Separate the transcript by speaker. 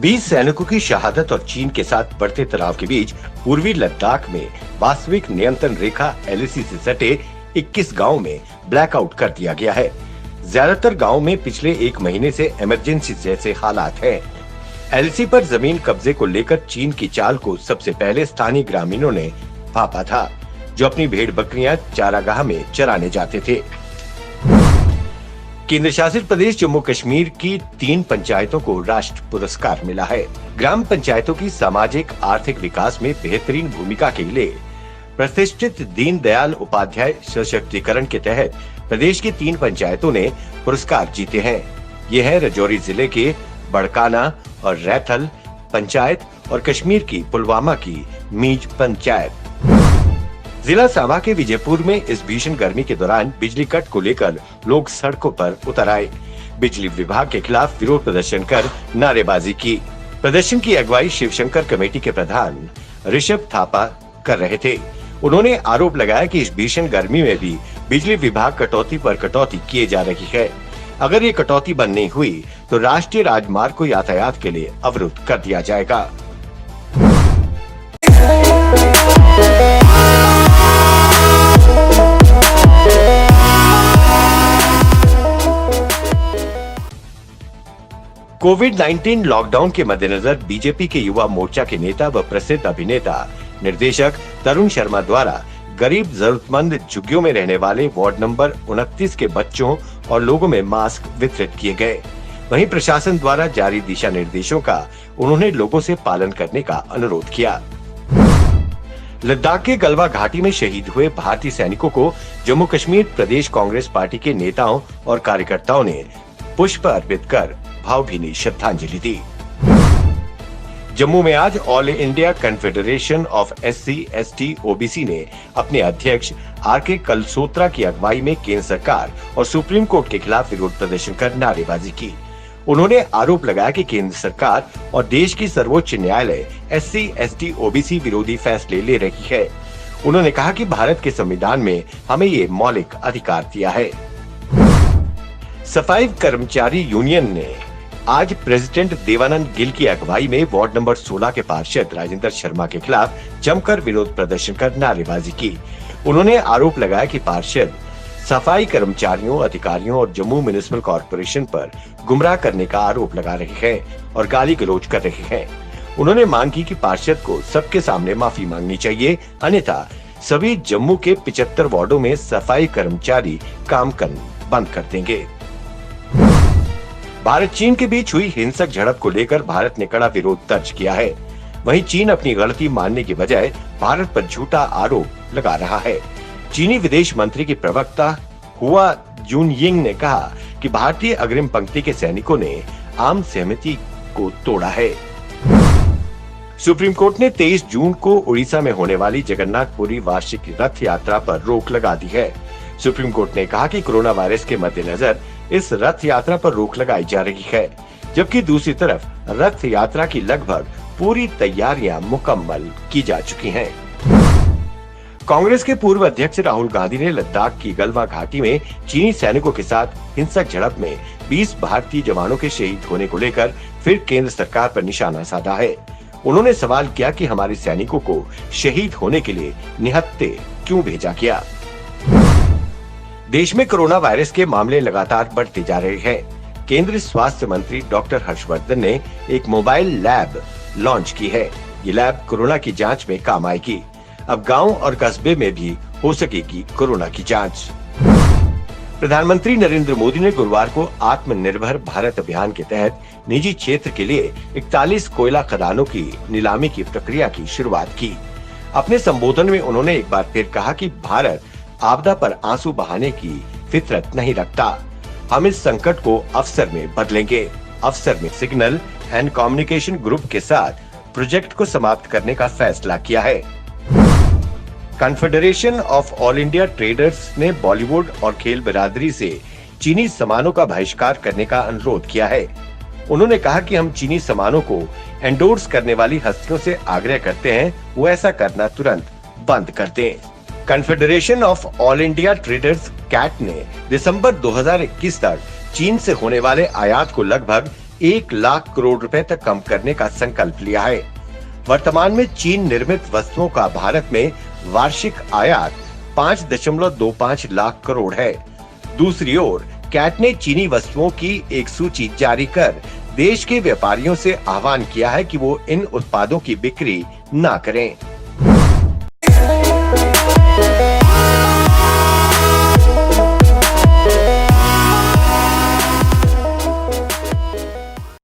Speaker 1: 20 सैनिकों की शहादत और चीन के साथ बढ़ते तनाव के बीच पूर्वी लद्दाख में वास्तविक नियंत्रण रेखा LAC से सटे 21 गांवों में ब्लैकआउट कर दिया गया है। ज्यादातर गांवों में पिछले एक महीने से इमरजेंसी जैसे हालात हैं। LAC पर जमीन कब्जे को लेकर चीन की चाल को सबसे पहले स्थानीय ग्रामीणों ने भांपा था, जो अपनी भेड़ बकरियां चारागाह में चराने जाते थे। केंद्र शासित प्रदेश जम्मू कश्मीर की 3 पंचायतों को राष्ट्र पुरस्कार मिला है। ग्राम पंचायतों की सामाजिक आर्थिक विकास में बेहतरीन भूमिका के लिए प्रतिष्ठित दीनदयाल उपाध्याय सशक्तिकरण के तहत प्रदेश की 3 पंचायतों ने पुरस्कार जीते हैं। ये है राजौरी जिले के बड़काना और रैथल पंचायत और कश्मीर की पुलवामा की मीज पंचायत। जिला सांबा के विजयपुर में इस भीषण गर्मी के दौरान बिजली कट को लेकर लोग सड़कों पर उतर आए। बिजली विभाग के खिलाफ विरोध प्रदर्शन कर नारेबाजी की। प्रदर्शन की अगुवाई शिवशंकर कमेटी के प्रधान ऋषभ थापा कर रहे थे। उन्होंने आरोप लगाया कि इस भीषण गर्मी में भी बिजली विभाग कटौती पर कटौती किए जा रही है। अगर ये कटौती बंद नहीं हुई तो राष्ट्रीय राजमार्ग को यातायात के लिए अवरुद्ध कर दिया जाएगा। कोविड-19 लॉकडाउन के मद्देनजर बीजेपी के युवा मोर्चा के नेता व प्रसिद्ध अभिनेता निर्देशक तरुण शर्मा द्वारा गरीब जरूरतमंद झुग्गियों में रहने वाले वार्ड नंबर 29 के बच्चों और लोगों में मास्क वितरित किए गए। वहीं प्रशासन द्वारा जारी दिशा निर्देशों का उन्होंने लोगों से पालन करने का अनुरोध किया। लद्दाख के गलवा घाटी में शहीद हुए भारतीय सैनिकों को जम्मू कश्मीर प्रदेश कांग्रेस पार्टी के नेताओं और कार्यकर्ताओं ने पुष्प अर्पित कर भावभीनी श्रद्धांजलि दी। जम्मू में आज all India confederation of SC, ST, OBC ने अपने अध्यक्ष RK कलसोत्रा की अगुवाई में केंद्र सरकार और सुप्रीम कोर्ट के खिलाफ विरोध प्रदर्शन कर नारेबाजी की। उन्होंने आरोप लगाया कि केंद्र सरकार और देश की सर्वोच्च न्यायालय SC, ST, OBC विरोधी फैसले ले रही है। उन्होंने कहा कि भारत के संविधान में हमें ये मौलिक अधिकार दिया है। सफाई कर्मचारी यूनियन ने आज प्रेसिडेंट देवानंद गिल की अगुवाई में वार्ड नंबर 16 के पार्षद राजेंद्र शर्मा के खिलाफ जमकर विरोध प्रदर्शन कर नारेबाजी की। उन्होंने आरोप लगाया कि पार्षद सफाई कर्मचारियों, अधिकारियों और जम्मू म्युनिसिपल कॉर्पोरेशन पर गुमराह करने का आरोप लगा रहे हैं और गाली गलौज कर रहे हैं। उन्होंने मांग की कि पार्षद को सबके सामने माफी मांगनी चाहिए, अन्यथा सभी जम्मू के 75 वार्डों में सफाई कर्मचारी काम करना बंद कर देंगे। भारत चीन के बीच हुई हिंसक झड़प को लेकर भारत ने कड़ा विरोध दर्ज किया है। वहीं चीन अपनी गलती मानने के बजाय भारत पर झूठा आरोप लगा रहा है। चीनी विदेश मंत्री की प्रवक्ता हुआ जुनयिंग ने कहा कि भारतीय अग्रिम पंक्ति के सैनिकों ने आम सहमति को तोड़ा है। सुप्रीम कोर्ट ने 23 जून को उड़ीसा में होने वाली जगन्नाथपुरी वार्षिक रथ यात्रा पर रोक लगा दी है। सुप्रीम कोर्ट ने कहा कि कोरोना वायरस के मद्देनजर इस रथ यात्रा पर रोक लगाई जा रही है, जबकि दूसरी तरफ रथ यात्रा की लगभग पूरी तैयारियां मुकम्मल की जा चुकी हैं। कांग्रेस के पूर्व अध्यक्ष राहुल गांधी ने लद्दाख की गलवा घाटी में चीनी सैनिकों के साथ हिंसक झड़प में 20 भारतीय जवानों के शहीद होने को लेकर फिर केंद्र सरकार पर निशाना साधा है। उन्होंने सवाल किया कि हमारे सैनिकों को शहीद होने के लिए निहत्थे क्यों भेजा गया। देश में कोरोना वायरस के मामले लगातार बढ़ते जा रहे हैं। केंद्रीय स्वास्थ्य मंत्री डॉक्टर हर्षवर्धन ने एक मोबाइल लैब लॉन्च की है। ये लैब कोरोना की जांच में काम आएगी। अब गांव और कस्बे में भी हो सकेगी कोरोना की जांच। प्रधानमंत्री नरेंद्र मोदी ने गुरुवार को आत्मनिर्भर भारत अभियान के तहत निजी क्षेत्र के लिए 41 कोयला खदानों की नीलामी की प्रक्रिया की शुरुआत की। अपने संबोधन में उन्होंने एक बार फिर कहा कि भारत आपदा पर आंसू बहाने की फितरत नहीं रखता। हम इस संकट को अवसर में बदलेंगे। अवसर में सिग्नल एंड कम्युनिकेशन ग्रुप के साथ प्रोजेक्ट को समाप्त करने का फैसला किया है। Confederation of All India traders ने बॉलीवुड और खेल बिरादरी से चीनी सामानों का बहिष्कार करने का अनुरोध किया है। उन्होंने कहा कि हम चीनी सामानों को एंडोर्स करने वाली हस्तियों से आग्रह करते हैं वो ऐसा करना तुरंत बंद कर दें। Confederation of All India Traders CAT ने दिसंबर 2021 तक चीन से होने वाले आयात को लगभग 1 लाख करोड़ रुपए तक कम करने का संकल्प लिया है। वर्तमान में चीन निर्मित वस्तुओं का भारत में वार्षिक आयात 5.25 लाख करोड़ है। दूसरी ओर कैट ने चीनी वस्तुओं की एक सूची जारी कर देश के व्यापारियों से आह्वान किया है कि वो इन उत्पादों की बिक्री न करें।